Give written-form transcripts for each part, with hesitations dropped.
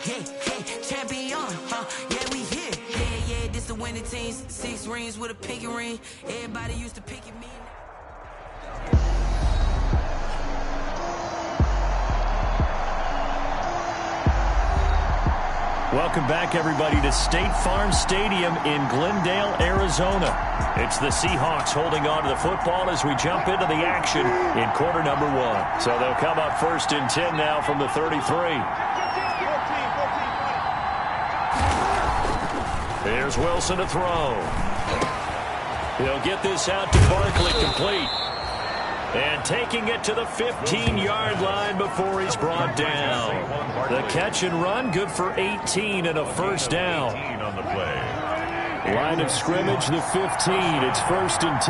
Hey, hey, champion, yeah, we here. Yeah, this the winning team. 6 rings with a pinky ring. Everybody used to pick at me. Welcome back, everybody, to State Farm Stadium in Glendale, Arizona. It's the Seahawks holding on to the football as we jump into the action in quarter number 1. So they'll come up 1st and 10 now from the 33. Here's Wilson to throw. He'll get this out to Barkley, complete. And taking it to the 15-yard line before he's brought down. The catch and run, good for 18 and a first down. Line of scrimmage, the 15. It's 1st and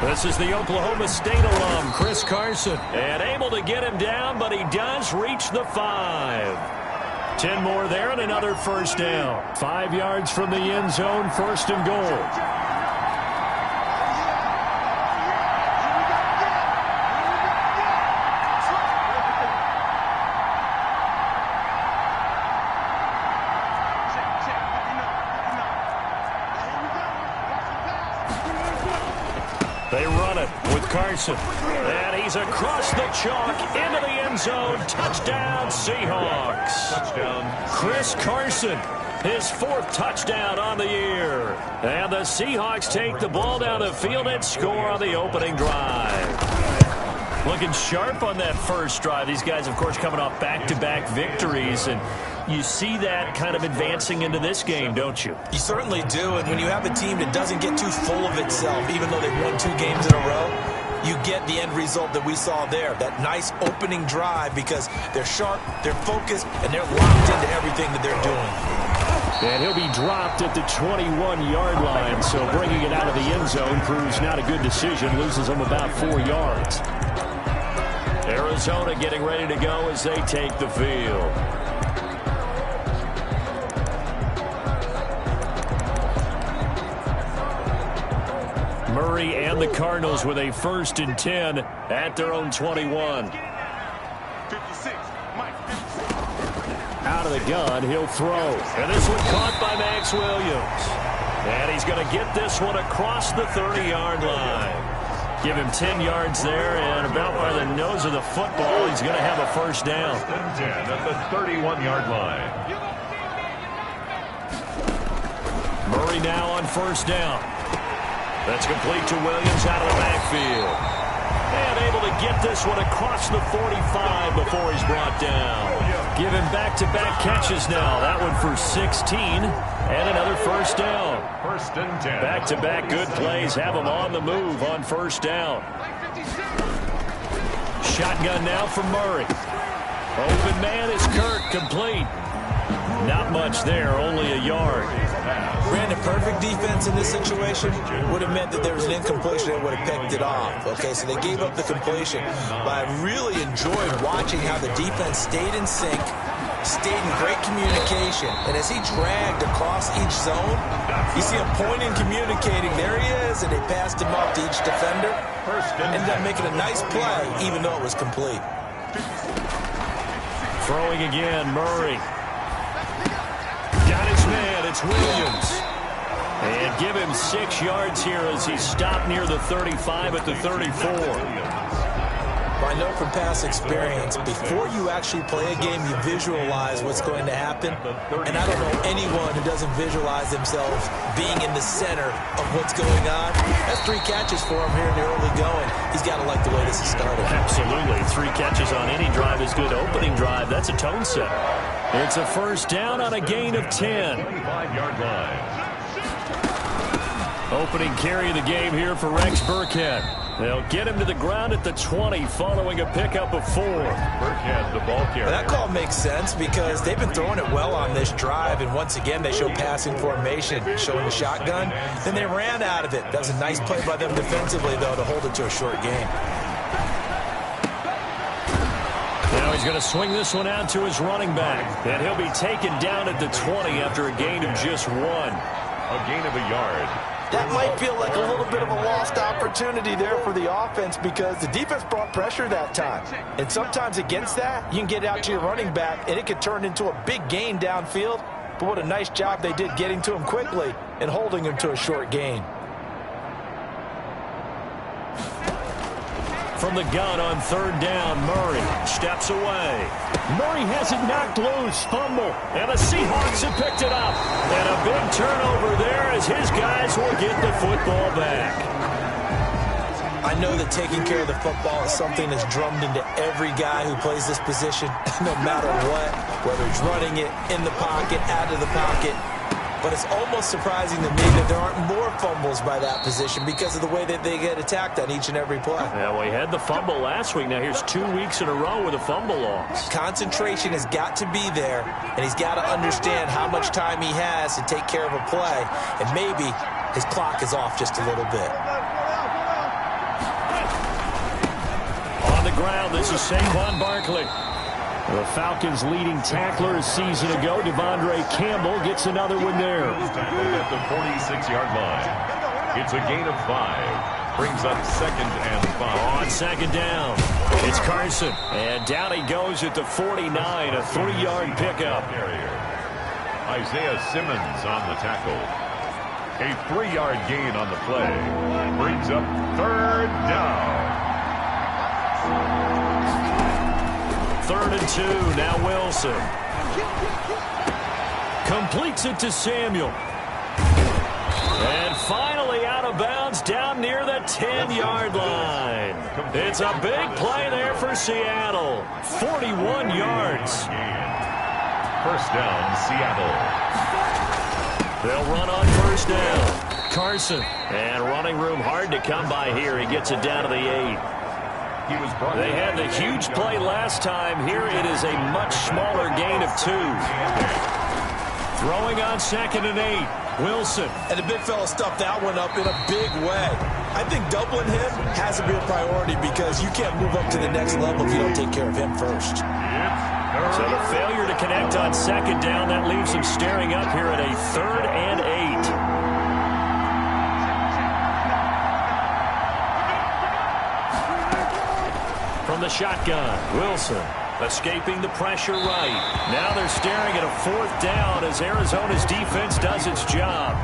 10. This is the Oklahoma State alum, Chris Carson. And able to get him down, but he does reach the 5. 10 more there and another first down. 5 yards from the end zone, 1st and goal. They run it with Carson. And he's across the chalk into the end zone. Touchdown, Seahawks. Touchdown. Chris Carson, his 4th touchdown on the year. And the Seahawks take the ball down the field and score on the opening drive. Looking sharp on that first drive. These guys, of course, coming off back-to-back victories. And you see that kind of advancing into this game, don't you? You certainly do. And when you have a team that doesn't get too full of itself, even though they've won 2 games in a row, you get the end result that we saw there. That nice opening drive because they're sharp, they're focused, and they're locked into everything that they're doing. And he'll be dropped at the 21-yard line. So bringing it out of the end zone proves not a good decision. Loses them about 4 yards. Arizona getting ready to go as they take the field. Murray and the Cardinals with a 1st and 10 at their own 21. 56, Mike, 56. Out of the gun, he'll throw. And this one caught by Max Williams. And he's going to get this one across the 30-yard line. Give him 10 yards there, and about by the nose of the football, he's going to have a first down. 10 at the 31-yard line. Murray now on first down. That's complete to Williams out of the backfield. And able to get this one across the 45 before he's brought down. Give him back-to-back catches now. That one for 16 and another first down. 1st and 10. Back-to-back good plays have him on the move on first down. Shotgun now from Murray. Open man is Kirk, complete. Not much there, only a yard. Brandon, perfect defense in this situation would have meant that there was an incompletion that would have picked it off. Okay, so they gave up the completion. But I really enjoyed watching how the defense stayed in sync, stayed in great communication. And as he dragged across each zone, you see him pointing, communicating. There he is, and they passed him off to each defender. Ended up making a nice play, even though it was complete. Throwing again, Murray. Got his man, it's Williams. And give him 6 yards here as he's stopped near the 35 at the 34. I know from past experience, before you actually play a game, you visualize what's going to happen. And I don't know anyone who doesn't visualize themselves being in the center of what's going on. That's 3 catches for him here in the early going. He's got to like the way this is started. Absolutely. 3 catches on any drive is good. Opening drive, that's a tone setter. It's a first down on a gain of 10. 25-yard line. Opening carry of the game here for Rex Burkhead. They'll get him to the ground at the 20 following a pickup of 4. Burkhead, the ball carrier. That call makes sense because they've been throwing it well on this drive, and once again they show passing formation, showing the shotgun. Then they ran out of it. That was a nice play by them defensively, though, to hold it to a short game. Now he's going to swing this one out to his running back, and he'll be taken down at the 20 after a gain of just 1. A gain of a yard. that might feel like a little bit of a lost opportunity there for the offense because the defense brought pressure that time. And sometimes against that, you can get out to your running back, and it could turn into a big gain downfield. But what a nice job they did getting to him quickly and holding him to a short gain. From the gun on third down, Murray steps away. Murray has it knocked loose, fumble, and the Seahawks have picked it up. And a big turnover there as his guys will get the football back. I know that taking care of the football is something that's drummed into every guy who plays this position, no matter what, whether he's running it, in the pocket, out of the pocket. But it's almost surprising to me that there aren't more fumbles by that position because of the way that they get attacked on each and every play. Yeah, we had the fumble last week. Now here's 2 weeks in a row with a fumble loss. Concentration has got to be there, and he's got to understand how much time he has to take care of a play, and maybe his clock is off just a little bit. On the ground, this is Saquon Barkley. The Falcons' leading tackler a season ago, Devondre Campbell, gets another one there. Tackled at the 46-yard line. It's a gain of 5. Brings up 2nd and 5. On second down, it's Carson. And down he goes at the 49, a 3-yard pickup. Isaiah Simmons on the tackle. A 3-yard gain on the play. Brings up 3rd down. 3rd and 2, now Wilson. Completes it to Samuel. And finally out of bounds down near the 10-yard line. It's a big play there for Seattle. 41 yards. 1st down, Seattle. They'll run on 1st down. Carson. And running room hard to come by here. He gets it down to the 8. They had the huge play last time. Here it is a much smaller gain of 2. Throwing on 2nd and 8. Wilson. And the big fella stuffed that one up in a big way. I think doubling him has to be a priority because you can't move up to the next level if you don't take care of him first. So the failure to connect on 2nd down, that leaves him staring up here at a 3rd and 8. From the shotgun, Wilson escaping the pressure right. Now they're staring at a 4th down as Arizona's defense does its job.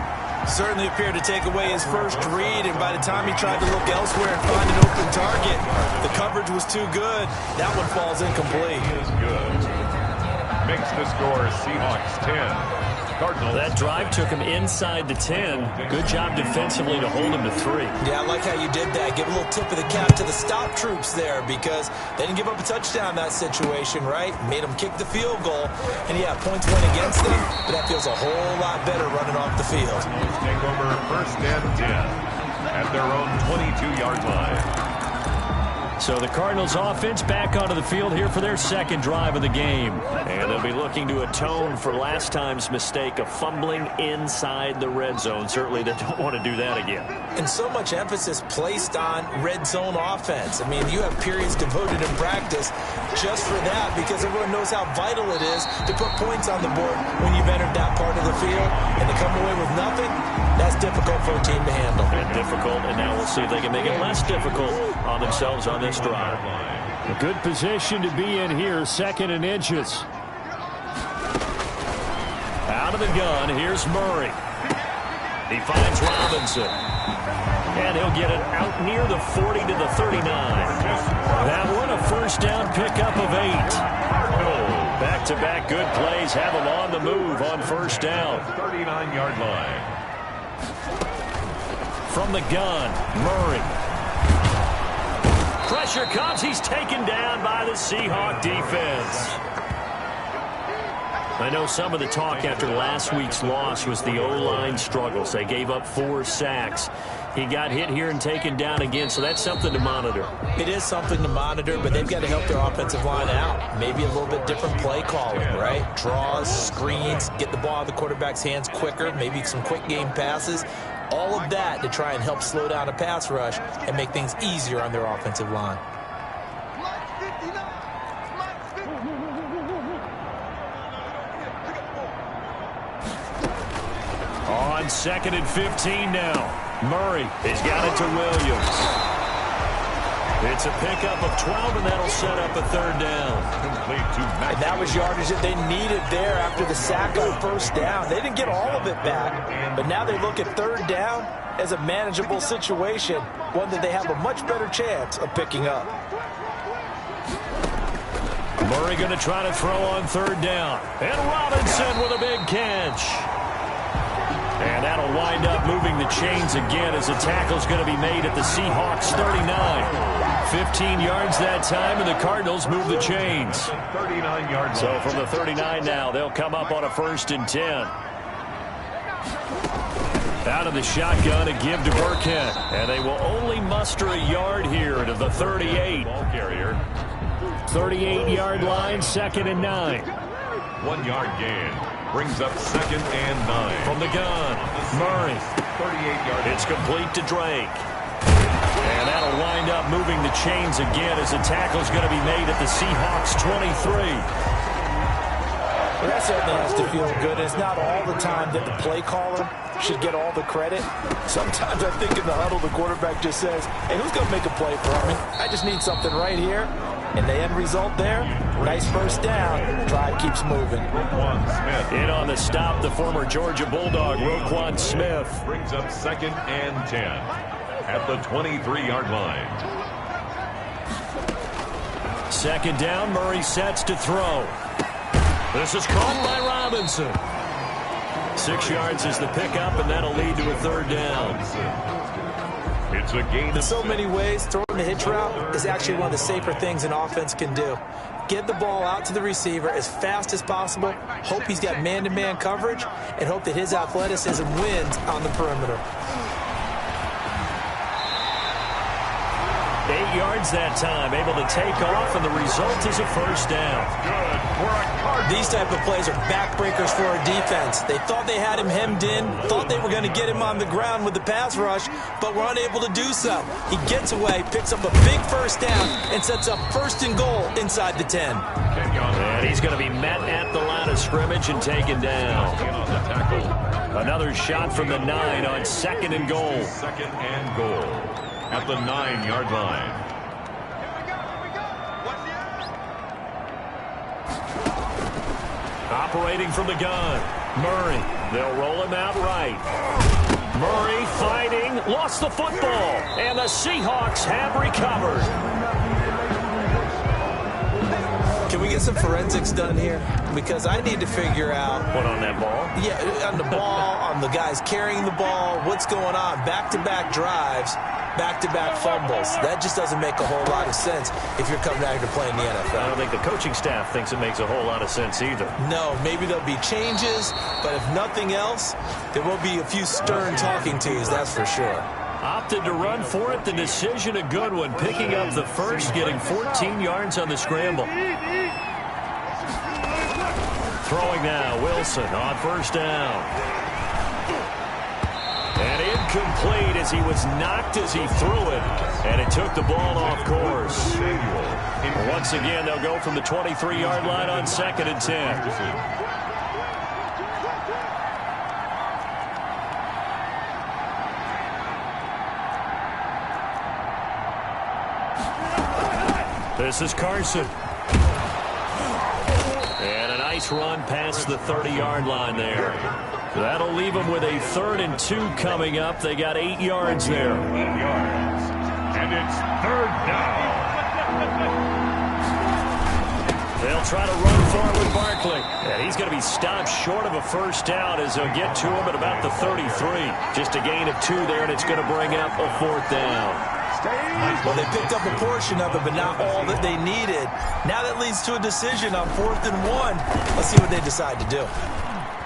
Certainly appeared to take away his first read, and by the time he tried to look elsewhere and find an open target, the coverage was too good. That one falls incomplete. He is good. Makes the score Seahawks 10. Cardinals. That drive took him inside the 10. Good job defensively to hold him to 3. Yeah, I like how you did that. Give a little tip of the cap to the stop troops there because they didn't give up a touchdown in that situation, right? Made them kick the field goal. And, yeah, points went against them, but that feels a whole lot better running off the field. Take over 1st and 10 at their own 22-yard line. So the Cardinals offense back onto the field here for their 2nd drive of the game. And they'll be looking to atone for last time's mistake of fumbling inside the red zone. Certainly they don't want to do that again. And so much emphasis placed on red zone offense. I mean, you have periods devoted in practice just for that because everyone knows how vital it is to put points on the board when you've entered that part of the field. And to come away with nothing, that's difficult for a team to handle. And difficult, and now we'll see if they can make it less difficult on themselves on this drive. A good position to be in here, 2nd and inches. Out of the gun, here's Murray. He finds Robinson. And he'll get it out near the 40 to the 39. That one a 1st down pickup of 8. Back-to-back good plays have him on the move on 1st down. 39-yard line. From the gun, Murray. Pressure comes. He's taken down by the Seahawk defense. I know some of the talk after last week's loss was the O-line struggles. They gave up 4 sacks. He got hit here and taken down again, so that's something to monitor. It is something to monitor, but they've got to help their offensive line out. Maybe a little bit different play calling, right? Draws, screens, get the ball out of the quarterback's hands quicker, maybe some quick game passes. All of that to try and help slow down a pass rush and make things easier on their offensive line. On on 2nd and 15 now. Murray has got it to Williams. It's a pickup of 12, and that'll set up a 3rd down. And that was yardage that they needed there after the sack on 1st down. They didn't get all of it back, but now they look at 3rd down as a manageable situation, one that they have a much better chance of picking up. Murray going to try to throw on 3rd down. And Robinson with a big catch. And that'll wind up moving the chains again as a tackle's going to be made at the Seahawks 39. 15 yards that time, and the Cardinals move the chains. 39 yards. So from the 39 now, they'll come up on a 1st and 10. Out of the shotgun, a give to Burkhead. And they will only muster a yard here to the 38. Ball carrier. 38-yard line, 2nd and 9. 1 yard gain. Brings up 2nd and 9. From the gun, Murray. 38-yard. It's complete to Drake. And that'll wind up moving the chains again as the tackle's going to be made at the Seahawks 23. Well, that certainly has to feel good. It's not all the time that the play caller should get all the credit. Sometimes I think in the huddle, the quarterback just says, hey, who's going to make a play for me? I just need something right here. And the end result there, nice 1st down. Drive keeps moving. Roquan Smith. In on the stop, the former Georgia Bulldog, Roquan Smith. Brings up 2nd and 10 at the 23-yard line. 2nd down, Murray sets to throw. This is caught by Robinson. 6 yards is the pickup, and that'll lead to a 3rd down. It's a gain In of so many ways, throwing the hitch route is actually one of the safer things an offense can do. Get the ball out to the receiver as fast as possible, hope he's got man-to-man coverage, and hope that his athleticism wins on the perimeter. 8 yards that time, able to take off, and the result is a 1st down. good for a Cardinal. These type of plays are backbreakers for a defense. They thought they had him hemmed in, thought they were going to get him on the ground with the pass rush, but were unable to do so. He gets away, picks up a big 1st down, and sets up 1st and goal inside the 10. And he's going to be met at the line of scrimmage and taken down. On the tackle. Another shot from the 9 on 2nd and goal. 2nd and goal at the 9-yard line. Operating from the gun, Murray. They'll roll him out right. Murray fighting, lost the football, and the Seahawks have recovered. Can we get some forensics done here? Because I need to figure out... What on that ball? Yeah, on the ball, on the guys carrying the ball, what's going on? Back-to-back drives, back-to-back fumbles. That just doesn't make a whole lot of sense if you're coming out here to play in the NFL. I don't think the coaching staff thinks it makes a whole lot of sense either. No, maybe there'll be changes, but if nothing else, there will be a few stern talking tos, that's for sure. Opted to run for it. The decision a good one. Picking up the 1st, getting 14 yards on the scramble. Throwing now, Wilson on 1st down. And incomplete as he was knocked as he threw it. And it took the ball off course. Once again, they'll go from the 23-yard line on 2nd and 10. This is Carson. And a nice run past the 30-yard line there. That'll leave them with a 3rd and 2 coming up. They got 8 yards there. 8 yards. And it's 3rd down. They'll try to run forward with Barkley. And he's going to be stopped short of a 1st down as they'll get to him at about the 33. Just a gain of 2 there, and it's going to bring up a 4th down. Well, they picked up a portion of it, but not all that they needed. Now that leads to a decision on 4th and 1. Let's see what they decide to do.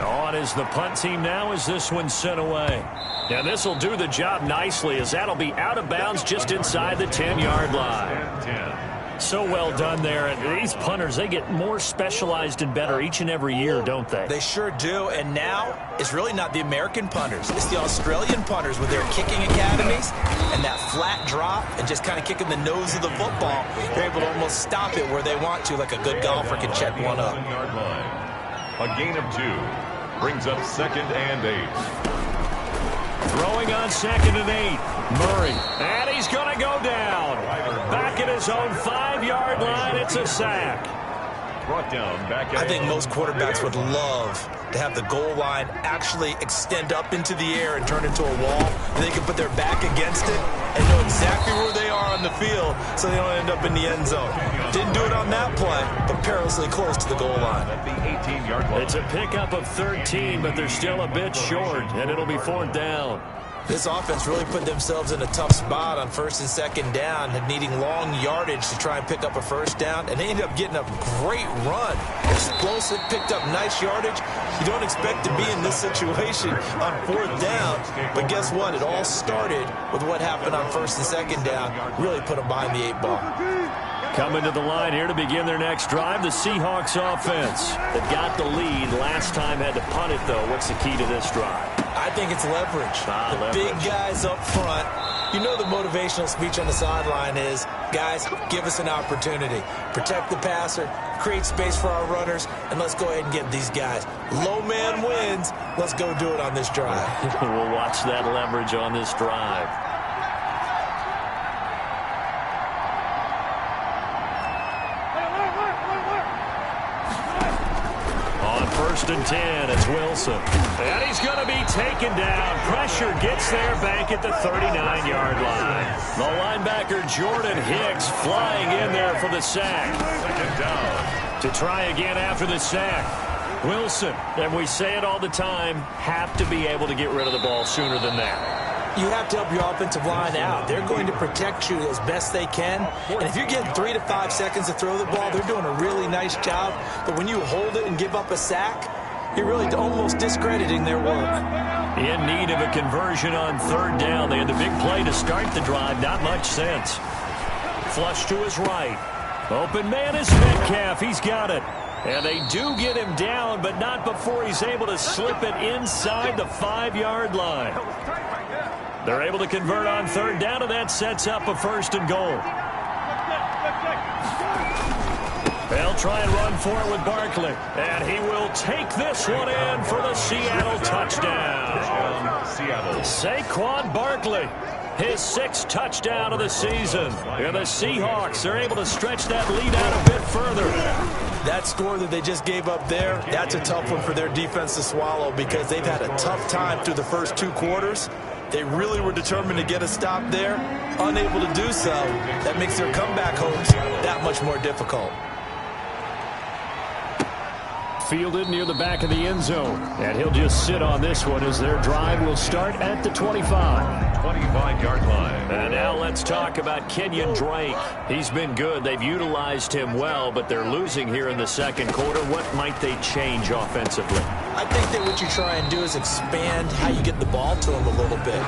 On is the punt team now as this one's sent away. Now this will do the job nicely as that'll be out of bounds just inside the 10-yard line. 10. So well done there. And these punters, they get more specialized and better each and every year, don't they? They sure do. And now it's really not the American punters. It's the Australian punters with their kicking academies and that flat drop and just kind of kicking the nose of the football. They're able to almost stop it where they want to, like a good golfer can check one up. 11-yard line. A gain of 2 brings up 2nd and 8. Throwing on 2nd and 8. Murray. And he's going to go down. Back at his own 5-yard line. It's a sack. Brought down back. I think most quarterbacks would love to have the goal line actually extend up into the air and turn into a wall, and they can put their back against it and know exactly where they are on the field so they don't end up in the end zone. Didn't do it on that play, but perilously close to the goal line. At the 18-yard line. It's a pickup of 13, but they're still a bit short, and it'll be 4th down. This offense really put themselves in a tough spot on 1st and 2nd down, needing long yardage to try and pick up a 1st down, and they ended up getting a great run. Explosive, picked up nice yardage. You don't expect to be in this situation on 4th down, but guess what? It all started with what happened on 1st and 2nd down. Really put them behind the 8 ball. Coming to the line here to begin their next drive, the Seahawks offense. They've got the lead. Last time had to punt it, though. What's the key to this drive? I think it's leverage. The big guys up front. You know the motivational speech on the sideline is, guys, give us an opportunity. Protect the passer, create space for our runners, and let's go ahead and get these guys. Low man wins. Let's go do it on this drive. We'll watch that leverage on this drive. On 1st and 10, it's Wilson. And he's going to be taken down. Pressure gets there back at the 39-yard line. The linebacker, Jordan Hicks, flying in there for the sack. 2nd down. To try again after the sack. Wilson, and we say it all the time, have to be able to get rid of the ball sooner than that. You have to help your offensive line out. They're going to protect you as best they can. And if you're getting 3 to 5 seconds to throw the ball, they're doing a really nice job. But when you hold it and give up a sack, you're really almost discrediting their work. In need of a conversion on 3rd down. They had the big play to start the drive. Not much sense. Flush to his right. Open man is Metcalf. He's got it. And they do get him down, but not before he's able to slip it inside the 5-yard line. They're able to convert on 3rd down, and that sets up a 1st and goal. They'll try and run for it with Barkley. And he will take this one in for the Seattle touchdown. Seattle. Saquon Barkley, his 6th touchdown of the season. And the Seahawks are able to stretch that lead out a bit further. That score that they just gave up there, that's a tough one for their defense to swallow because they've had a tough time through the first 2 quarters. They really were determined to get a stop there. Unable to do so, that makes their comeback hopes that much more difficult. Fielded near the back of the end zone. And he'll just sit on this one as their drive will start at the 25. 25-yard line. And now let's talk about Kenyon Drake. He's been good. They've utilized him well, but they're losing here in the 2nd quarter. What might they change offensively? I think that what you try and do is expand how you get the ball to him a little bit.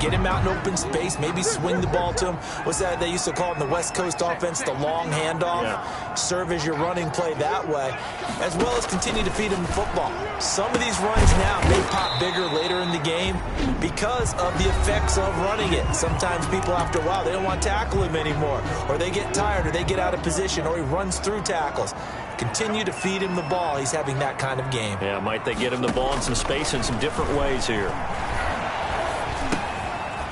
Get him out in open space, maybe swing the ball to him. What's that they used to call it in the West Coast offense, the long handoff? Yeah. Serve as your running play that way, as well as continue to feed him the football. Some of these runs now may pop bigger later in the game because of the effects of running it. Sometimes people, after a while, they don't want to tackle him anymore, or they get tired, or they get out of position, or he runs through tackles. Continue to feed him the ball. He's having that kind of game. Yeah, might they get him the ball in some space in some different ways here.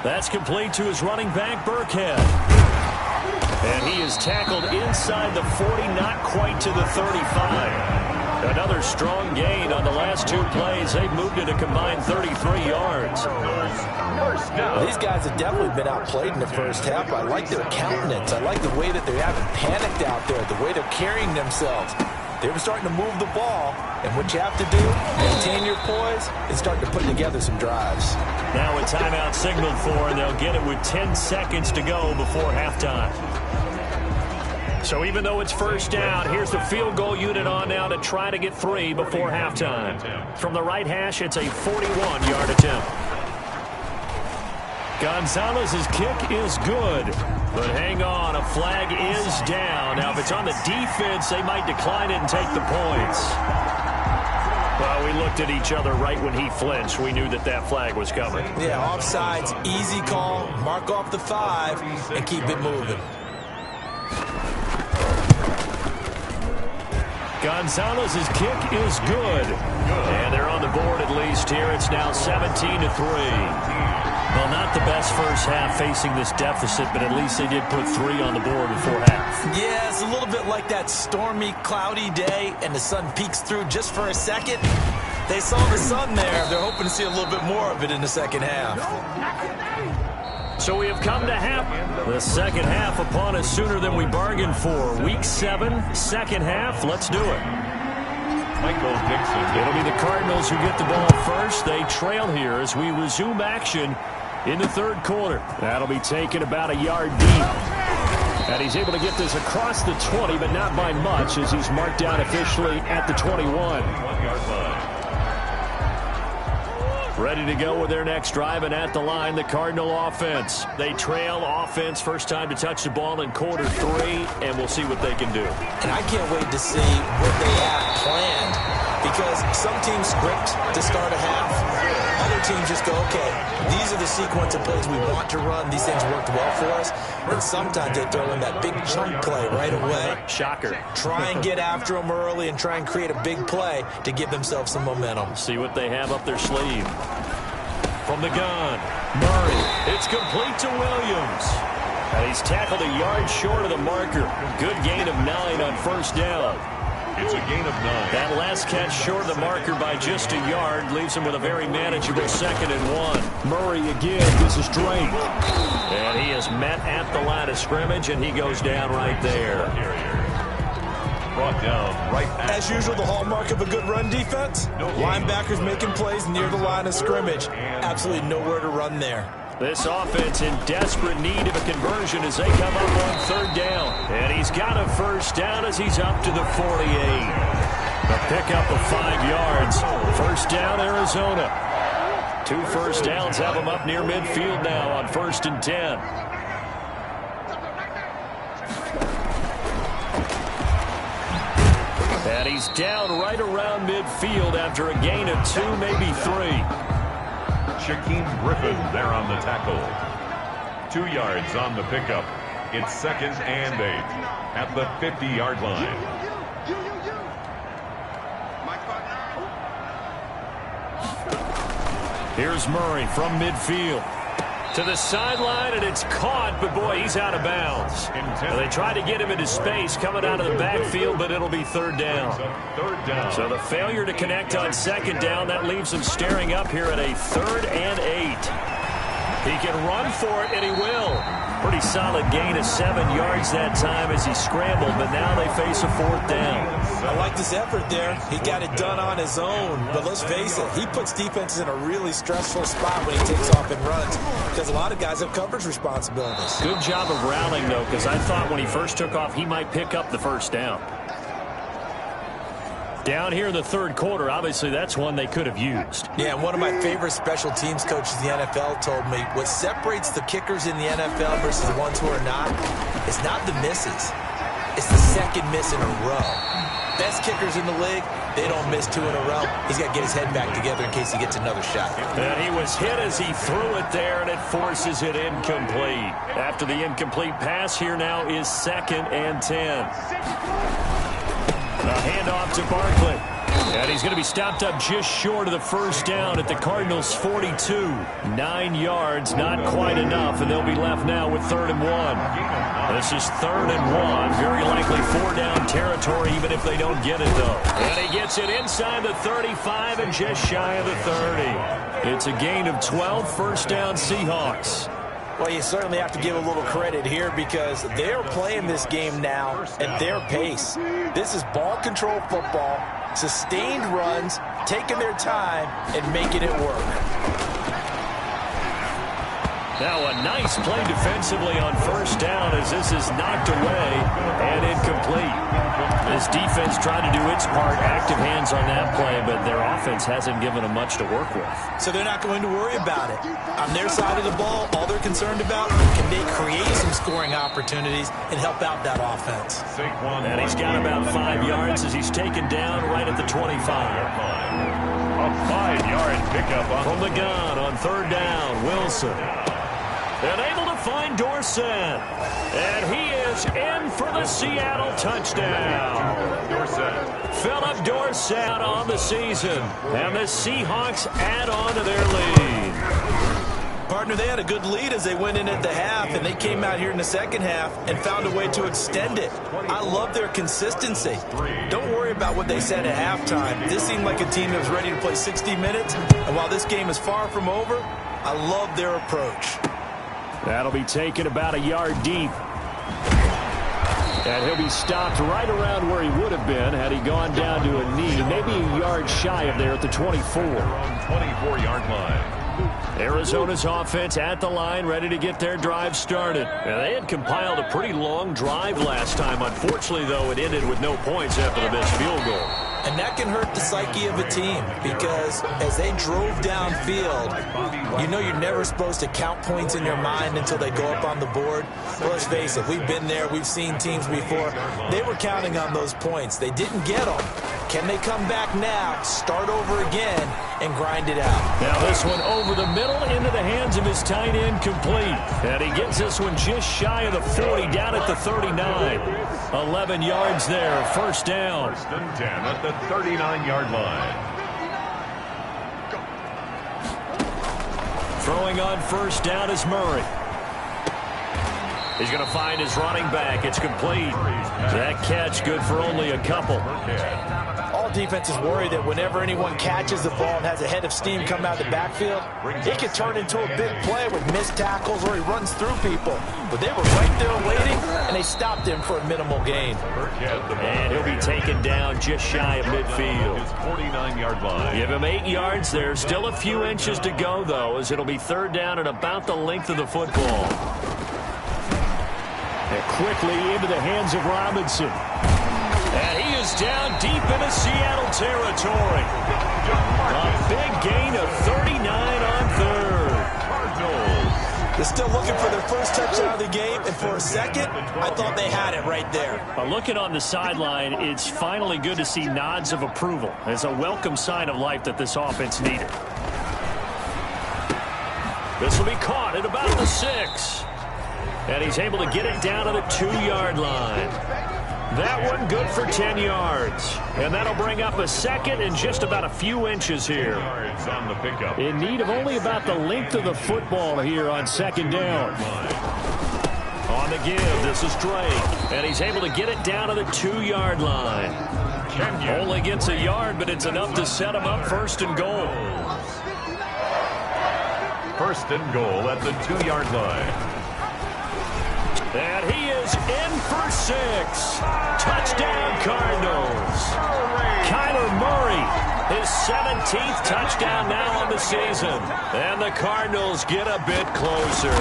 That's complete to his running back, Burkhead. And he is tackled inside the 40, not quite to the 35. Another strong gain on the last 2 plays. They've moved it a combined 33 yards. Well, these guys have definitely been outplayed in the first half. I like their countenance. I like the way that they haven't panicked out there, the way they're carrying themselves. They're starting to move the ball, and what you have to do, maintain your poise, and start to put together some drives. Now a timeout signaled for, and they'll get it with 10 seconds to go before halftime. So even though it's 1st down, here's the field goal unit on now to try to get 3 before halftime. From the right hash, it's a 41-yard attempt. Gonzalez's kick is good. But hang on, a flag is down. Now, if it's on the defense, they might decline it and take the points. Well, we looked at each other right when he flinched. We knew that that flag was coming. Yeah, offsides, easy call. Mark off the 5 and keep it moving. Gonzalez's kick is good. And they're on the board at least here. It's now 17-3. Well, not the best first half facing this deficit, but at least they did put 3 on the board before half. Yeah, it's a little bit like that stormy, cloudy day, and the sun peeks through just for a second. They saw the sun there. They're hoping to see a little bit more of it in the second half. So we have come to the second half upon us sooner than we bargained for. Week 7, second half. Let's do it. Michael Dixon. It'll be the Cardinals who get the ball first. They trail here as we resume action in the third quarter. That'll be taken about a yard deep. And he's able to get this across the 20, but not by much as he's marked down officially at the 21. 1-yard line. Ready to go with their next drive, and at the line, the Cardinal offense. They trail offense, first time to touch the ball in quarter 3, and we'll see what they can do. And I can't wait to see what they have planned, because some teams script to start a half. Other teams just go, okay, these are the sequence of plays we want to run. These things worked well for us. And sometimes they throw in that big chunk play right away. Shocker. Try and get after them early and try and create a big play to give themselves some momentum. See what they have up their sleeve. From the gun, Murray. It's complete to Williams. And he's tackled a yard short of the marker. Good gain of 9 on first down. It's a gain of 9. That last catch short of the marker by just a yard leaves him with a very manageable 2nd and 1. Murray again. This is Drake. And he is met at the line of scrimmage, and he goes down right there. Brought down right at. As usual, the hallmark of a good run defense, linebackers making plays near the line of scrimmage. Absolutely nowhere to run there. This offense in desperate need of a conversion as they come up on third down. And he's got a first down as he's up to the 48. A pickup of 5 yards. First down, Arizona. 2 first downs have him up near midfield now on 1st and 10. And he's down right around midfield after a gain of 2, maybe 3. Shaquem Griffin there on the tackle. 2 yards on the pickup. It's 2nd and 8 at the 50-yard line. Here's Murray from midfield. To the sideline, and it's caught, but boy, he's out of bounds. They tried to get him into space coming out of the backfield, but it'll be third down. So the failure to connect on second down, that leaves him staring up here at a 3rd and 8. He can run for it, and he will. Pretty solid gain of 7 yards that time as he scrambled, but now they face a 4th down. I like this effort there. He got it done on his own, but let's face it, he puts defenses in a really stressful spot when he takes off and runs because a lot of guys have coverage responsibilities. Good job of rallying, though, because I thought when he first took off, he might pick up the first down. Down here in the third quarter, obviously that's one they could have used. Yeah, and one of my favorite special teams coaches in the NFL told me what separates the kickers in the NFL versus the ones who are not is not the misses. It's the second miss in a row. Best kickers in the league, they don't miss 2 in a row. He's got to get his head back together in case he gets another shot. And he was hit as he threw it there, and it forces it incomplete. After the incomplete pass, here now is 2nd and 10. A handoff to Barkley. And he's going to be stopped up just short of the first down at the Cardinals' 42. 9 yards, not quite enough, and they'll be left now with 3rd and 1. This is 3rd and 1. Very likely 4-down territory, even if they don't get it, though. And he gets it inside the 35 and just shy of the 30. It's a gain of 12, first down Seahawks. Well, you certainly have to give a little credit here because they're playing this game now at their pace. This is ball control football, sustained runs, taking their time, and making it work. Now a nice play defensively on first down as this is knocked away and incomplete. This defense tried to do its part, active hands on that play, but their offense hasn't given them much to work with. So they're not going to worry about it. On their side of the ball, all they're concerned about, can they create some scoring opportunities and help out that offense? And he's got about 5 yards as he's taken down right at the 25. A 5-yard pickup from the gun on third down. Wilson. And able to find Dorsett. And he is in for the Seattle touchdown. Philip Dorsett on the season. And the Seahawks add on to their lead. Partner, they had a good lead as they went in at the half, and they came out here in the second half and found a way to extend it. I love their consistency. Don't worry about what they said at halftime. This seemed like a team that was ready to play 60 minutes, and while this game is far from over, I love their approach. That'll be taken about a yard deep. And he'll be stopped right around where he would have been had he gone down to a knee, maybe a yard shy of there at the 24. 24-yard line. Arizona's offense at the line, ready to get their drive started. And they had compiled a pretty long drive last time. Unfortunately, though, it ended with no points after the missed field goal. And that can hurt the psyche of a team because as they drove downfield, you know you're never supposed to count points in your mind until they go up on the board. Well, let's face it, we've been there, we've seen teams before. They were counting on those points. They didn't get them. Can they come back now, start over again, and grind it out? Now this one over the middle into the hands of his tight end, complete. And he gets this one just shy of the 40, down at the 39. 11 yards there, first down. First and 10 at the 39-yard line. Throwing on first down is Murray. He's going to find his running back. It's complete. That catch good for only a couple. All defenses worry that whenever anyone catches the ball and has a head of steam come out of the backfield, it can turn into a big play with missed tackles or he runs through people. But they were right there waiting, and they stopped him for a minimal gain. And he'll be taken down just shy of midfield. His 49-yard line. Give him 8 yards there. Still a few inches to go, though, as it'll be third down and about the length of the football. And quickly into the hands of Robinson. And he is down deep into Seattle territory. A big gain of 39 on third. Cardinals. They're still looking for their first touchdown of the game, and for a second, I thought they had it right there. Looking on the sideline, it's finally good to see nods of approval. It's a welcome sign of life that this offense needed. This will be caught at about the 6. And he's able to get it down to the 2-yard line. That one good for 10 yards. And that'll bring up a second and just about a few inches here. On the pickup. In need of only about the length of the football here on second down. On the give, this is Drake. And he's able to get it down to the 2-yard line. Only gets a yard, but it's enough to set him up first and goal. First and goal at the 2-yard line. And he is in for 6. Touchdown, Cardinals. Kyler Murray, his 17th touchdown now on the season. And the Cardinals get a bit closer.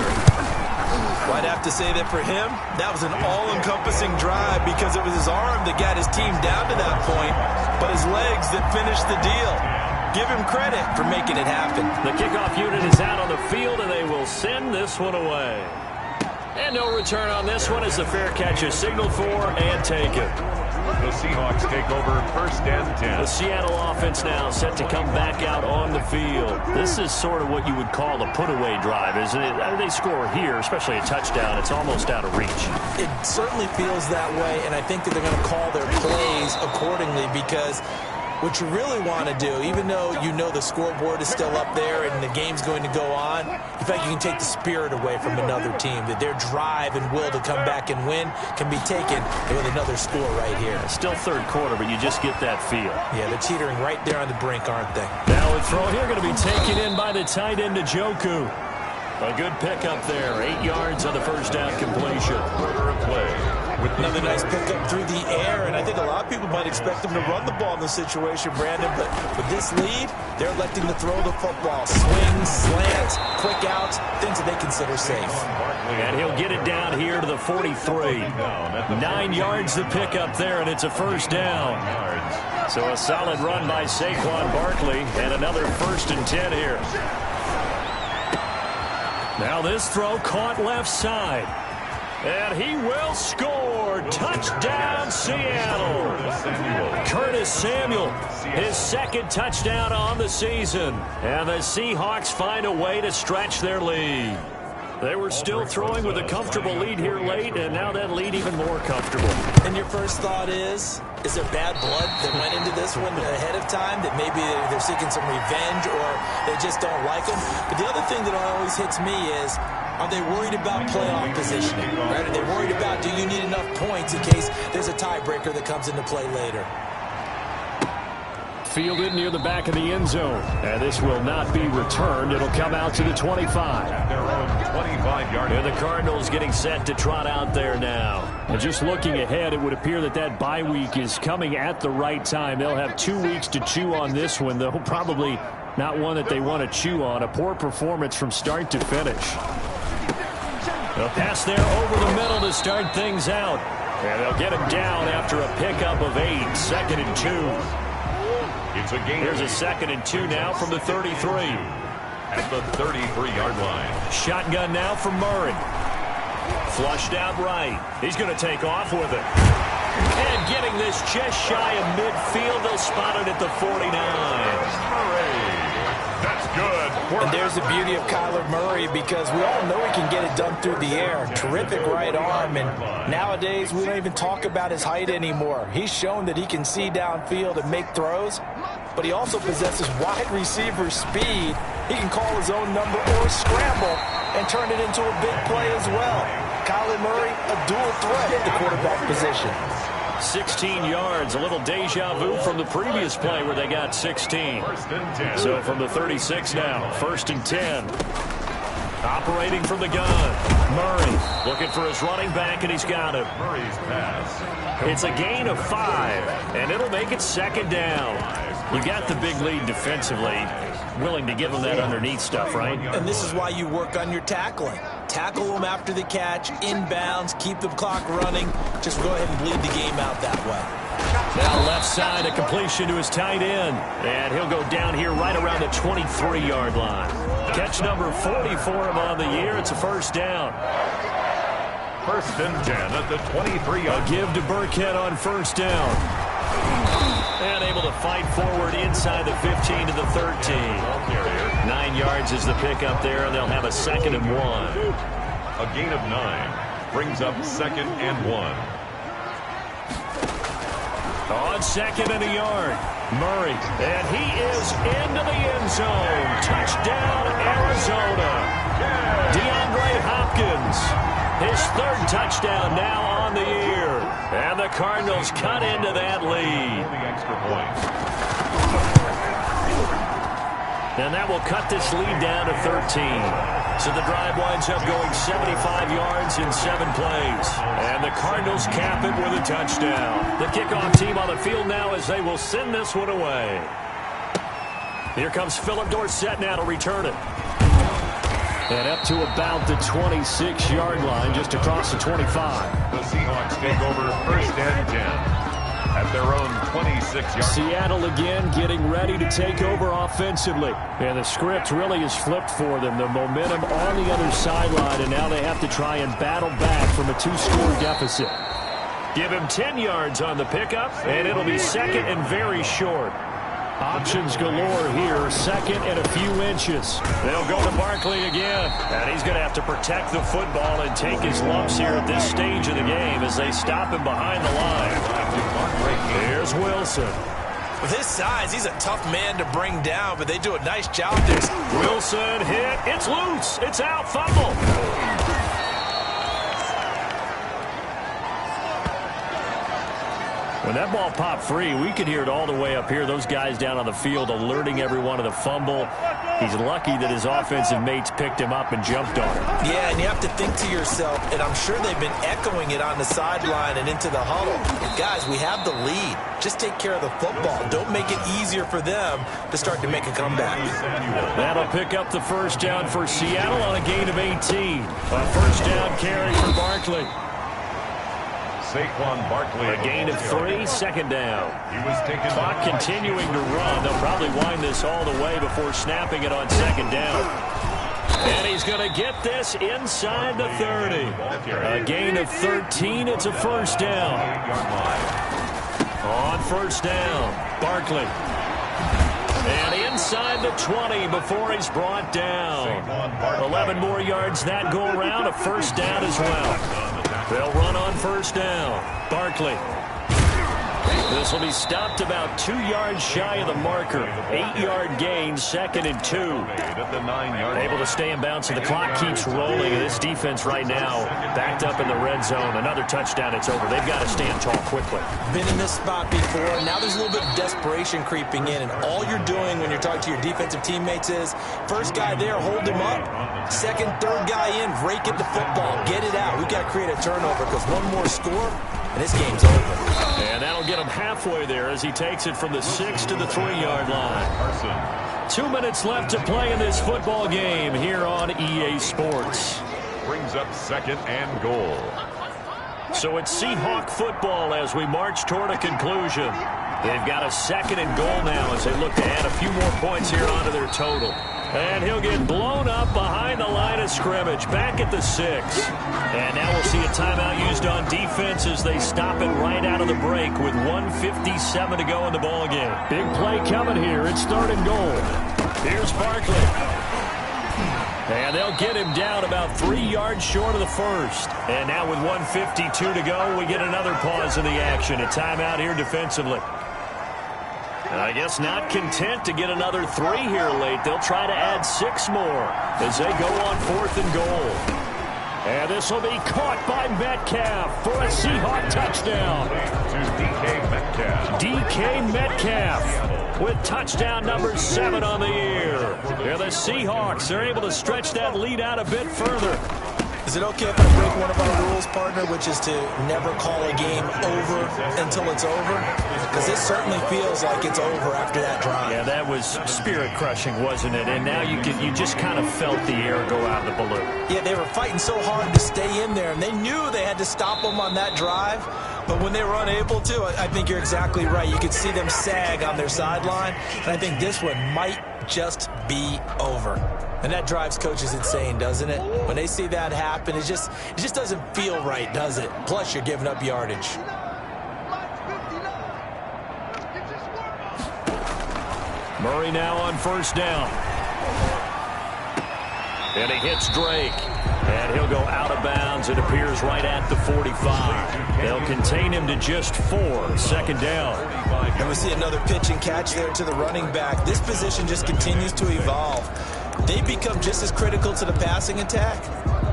Well, I'd have to say that for him, that was an all-encompassing drive because it was his arm that got his team down to that point, but his legs that finished the deal. Give him credit for making it happen. The kickoff unit is out on the field, and they will send this one away. And no return on this one as the fair catch is signaled for and taken. The Seahawks take over first and 10. The Seattle offense now set to come back out on the field. This is sort of what you would call a put-away drive, isn't it? They score here, especially a touchdown. It's almost out of reach. It certainly feels that way, and I think that they're going to call their plays accordingly because what you really want to do, even though you know the scoreboard is still up there and the game's going to go on, in fact, you can take the spirit away from another team, that their drive and will to come back and win can be taken with another score right here. Still third quarter, but you just get that feel. Yeah, they're teetering right there on the brink, aren't they? Now a throw here going to be taken in by the tight end, Njoku. A good pickup there. 8 yards on the first down completion. Quarter of play. With another nice pickup through the air, and I think a lot of people might expect them to run the ball in this situation, Brandon, but with this lead, they're electing to throw the football. Swings, slants, quick outs, things that they consider safe. And he'll get it down here to the 43. 9 yards the pickup there, and it's a first down. So a solid run by Saquon Barkley, and another first and 10 here. Now this throw caught left side. And he will score. Touchdown, Seattle. Curtis Samuel, his second touchdown on the season. And the Seahawks find a way to stretch their lead. They were still throwing with a comfortable lead here late, and now that lead even more comfortable. And your first thought is there bad blood that went into this one ahead of time, that maybe they're seeking some revenge or they just don't like them? But the other thing that always hits me is, are they worried about playoff positioning? Right? Are they worried about, do you need enough points in case there's a tiebreaker that comes into play later? Fielded near the back of the end zone. And this will not be returned. It'll come out to the 25. Their own 25-yard. And the Cardinals getting set to trot out there now. And just looking ahead, it would appear that that bye week is coming at the right time. They'll have 2 weeks to chew on this one, though probably not one that they want to chew on. A poor performance from start to finish. A pass there over the middle to start things out. And they'll get him down after a pickup of 8. 2nd and 2. It's a game. Here's a 2nd and 2 now from the 33. At the 33-yard line. Shotgun now from Murray. Flushed out right. He's going to take off with it. And getting this just shy of midfield. They'll spot it at the 49. That's good. And there's the beauty of Kyler Murray, because we all know he can get it done through the air. Terrific right arm, and nowadays we don't even talk about his height anymore. He's shown that he can see downfield and make throws, but he also possesses wide receiver speed. He can call his own number or scramble and turn it into a big play as well. Kyler Murray, a dual threat at the quarterback position. 16 yards, a little deja vu from the previous play where they got 16. First and 10. So from the 36 now, 1st and 10. Operating from the gun. Murray looking for his running back, and he's got him. Murray's pass. It's a gain of 5, and it'll make it 2nd down. You got the big lead defensively. Willing to give them that underneath stuff, right? And this is why you work on your tackling. Tackle them after the catch, inbounds, keep the clock running. Just go ahead and bleed the game out that way. Now left side, a completion to his tight end. And he'll go down here right around the 23-yard line. Catch number 40 for him on the year. It's a 1st down. 1st and 10 at the 23-yard. A give to Burkhead on 1st down. And able to fight forward inside the 15 to the 13. 9 yards is the pickup there, and they'll have a 2nd and 1. A gain of 9 brings up 2nd and 1. On 2nd and a yard, Murray, and he is into the end zone. Touchdown, Arizona. DeAndre Hopkins, his 3rd touchdown now on the year. And the Cardinals cut into that lead. The extra point. And that will cut this lead down to 13. So the drive winds up going 75 yards in 7 plays. And the Cardinals cap it with a touchdown. The kickoff team on the field now as they will send this one away. Here comes Philip Dorsett now to return it. And up to about the 26-yard line, just across the 25. The Seahawks take over 1st and 10 at their own 26-yard. Seattle again getting ready to take over offensively. And the script really is flipped for them. The momentum on the other sideline, and now they have to try and battle back from a 2-score deficit. Give him 10 yards on the pickup, and it'll be 2nd and very short. Options galore here, 2nd and a few inches. They'll go to Barkley again, and he's going to have to protect the football and take his lumps here at this stage of the game as they stop him behind the line. Here's Wilson. With his size, he's a tough man to bring down, but they do a nice job there. Wilson hit. It's loose. It's out. Fumble. When that ball popped free, we could hear it all the way up here. Those guys down on the field alerting everyone of the fumble. He's lucky that his offensive mates picked him up and jumped on him. Yeah, and you have to think to yourself, and I'm sure they've been echoing it on the sideline and into the huddle. Guys, we have the lead. Just take care of the football. Don't make it easier for them to start to make a comeback. That'll pick up the 1st down for Seattle on a gain of 18. A 1st down carry for Barkley. Saquon Barkley. A gain of 3, 2nd down. He was taken. Clock continuing to run. They'll probably wind this all the way before snapping it on 2nd down. And he's going to get this inside the 30. A gain of 13. It's a 1st down. On 1st down, Barkley And inside the 20 before he's brought down. 11 more yards that go around, a first down as well. They'll run on first down. Barkley. This will be stopped about 2 yards shy of the marker. 8-yard gain, 2nd and 2. Able to stay in bounds, so the clock keeps rolling. And this defense right now backed up in the red zone. Another touchdown, it's over. They've got to stand tall quickly. Been in this spot before. Now there's a little bit of desperation creeping in. And all you're doing when you're talking to your defensive teammates is, first guy there, hold him up. Second, third guy in, rake it to football. Get it out. We've got to create a turnover because one more score, and this game's over. And that'll get him halfway there as he takes it from the 6 to the 3-yard line. 2 minutes left to play in this football game here on EA Sports. Brings up 2nd and goal. So it's Seahawk football as we march toward a conclusion. They've got a 2nd and goal now as they look to add a few more points here onto their total. And he'll get blown up behind the line of scrimmage, back at the 6. And now we'll see a timeout used on defense as they stop it right out of the break with 1:57 to go in the ballgame. Big play coming here. It's 3rd and goal. Here's Barkley. And they'll get him down about 3 yards short of the first. And now with 1:52 to go, we get another pause in the action. A timeout here defensively. And I guess not content to get another 3 here late. They'll try to add 6 more as they go on 4th and goal. And this will be caught by Metcalf for a Seahawk touchdown. To DK Metcalf. DK Metcalf with touchdown number 7 on the year. Yeah, the Seahawks are able to stretch that lead out a bit further. Is it okay if I break one of our rules, partner, which is to never call a game over until it's over? Because this certainly feels like it's over after that drive. Yeah, that was spirit-crushing, wasn't it? And now you just kind of felt the air go out of the balloon. Yeah, they were fighting so hard to stay in there, and they knew they had to stop them on that drive. But when they were unable to, I think you're exactly right. You could see them sag on their sideline, and I think this one might just be over. And that drives coaches insane, doesn't it? When they see that happen, it just doesn't feel right, does it? Plus, you're giving up yardage. Murray now on first down. And he hits Drake. And he'll go out of bounds. It appears right at the 45. They'll contain him to just 4. 2nd down. And we see another pitch and catch there to the running back. This position just continues to evolve. They become just as critical to the passing attack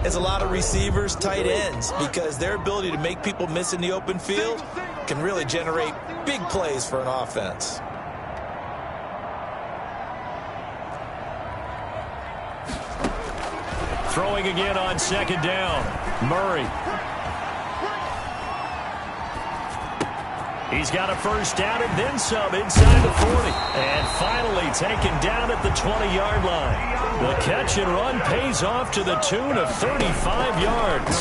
as a lot of receivers, tight ends, because their ability to make people miss in the open field can really generate big plays for an offense. Throwing again on 2nd down. Murray. He's got a first down and then some inside the 40. And finally taken down at the 20-yard line. The catch and run pays off to the tune of 35 yards.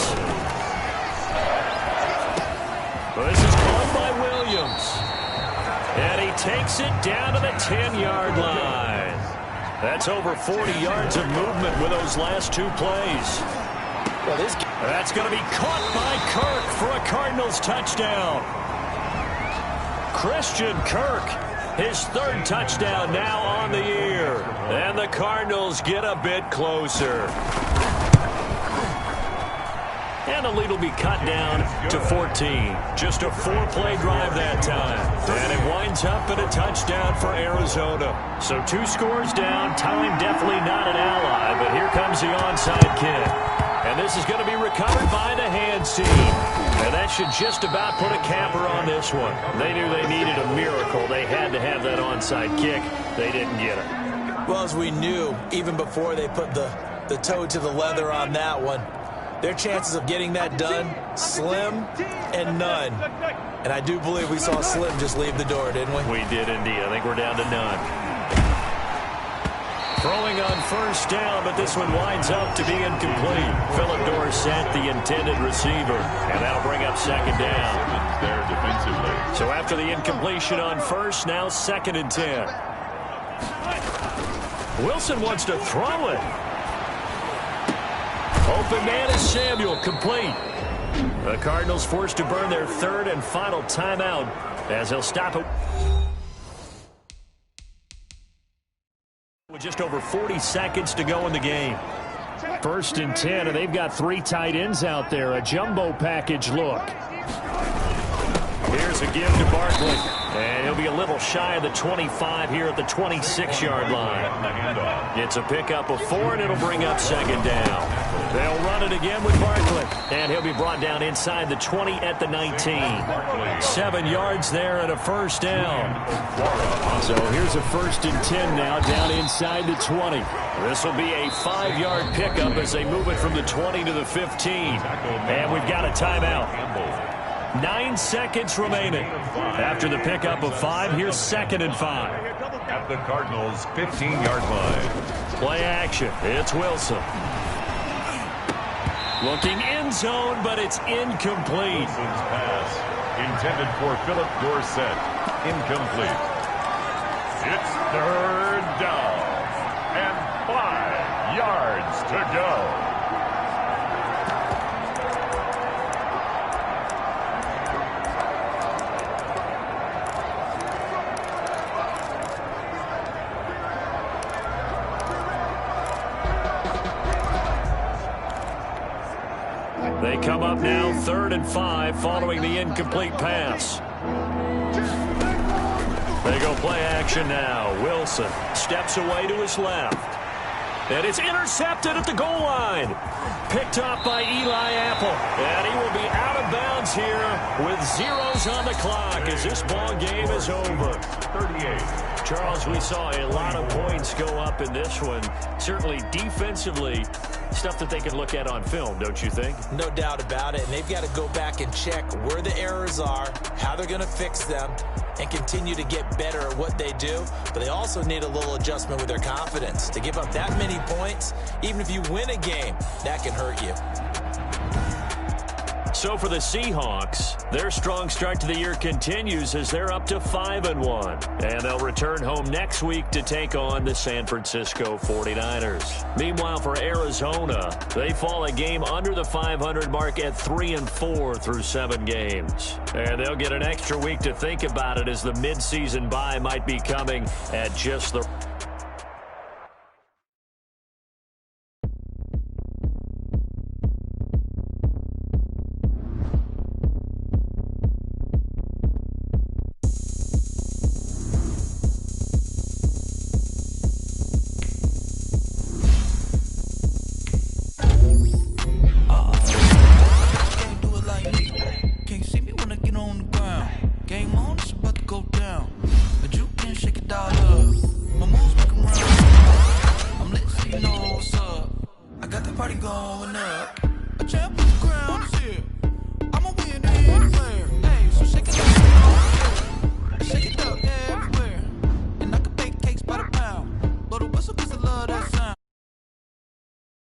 This is caught by Williams. And he takes it down to the 10-yard line. That's over 40 yards of movement with those last 2 plays. Well, that's going to be caught by Kirk for a Cardinals touchdown. Christian Kirk, his 3rd touchdown now on the year. And the Cardinals get a bit closer. And the lead will be cut down to 14. Just a 4-play drive that time. And it winds up in a touchdown for Arizona. So 2 scores down. Time definitely not an ally. But here comes the onside kick. And this is going to be recovered by the hands team. And that should just about put a capper on this one. They knew they needed a miracle. They had to have that onside kick. They didn't get it. Well, as we knew, even before they put the toe to the leather on that one, their chances of getting that done, slim and none. And I do believe we saw Slim just leave the door, didn't we? We did indeed. I think we're down to none. Throwing on first down, but this one winds up to be incomplete. Philip Dorsett, the intended receiver. And that'll bring up 2nd down. There defensively. So after the incompletion on first, now 2nd and 10. Wilson wants to throw it. Open man is Samuel, complete. The Cardinals forced to burn their 3rd and final timeout as they'll stop it. With just over 40 seconds to go in the game. 1st and 10, and they've got 3 tight ends out there. A jumbo package look. Here's a give to Barkley. And he'll be a little shy of the 25 here at the 26-yard line. It's a pickup of 4, and it'll bring up 2nd down. They'll run it again with Barkley. And he'll be brought down inside the 20 at the 19. 7 yards there and a 1st down. So here's a 1st and 10 now down inside the 20. This will be a 5-yard pickup as they move it from the 20 to the 15. And we've got a timeout. 9 seconds remaining. After the pickup of 5, here's 2nd and 5. At the Cardinals' 15-yard line. Play action. It's Wilson. Looking end zone, but it's incomplete. Wilson's pass intended for Philip Dorsett. Incomplete. It's 3rd down. And 5 yards to go. They come up now 3rd and 5 following the incomplete pass. They go play action now. Wilson steps away to his left. And it's intercepted at the goal line. Picked up by Eli Apple. And he will be out of bounds here with zeros on the clock as this ball game is over. 38. Charles, we saw a lot of points go up in this one. Certainly defensively, stuff that they can look at on film, don't you think? No doubt about it. And they've got to go back and check where the errors are, how they're going to fix them, and continue to get better at what they do. But they also need a little adjustment with their confidence. To give up that many points, even if you win a game, that can hurt you. So for the Seahawks, their strong start to the year continues as they're up to 5-1. And they'll return home next week to take on the San Francisco 49ers. Meanwhile, for Arizona, they fall a game under the 500 mark at 3-4 through 7 games. And they'll get an extra week to think about it as the midseason bye might be coming at just the... Game on.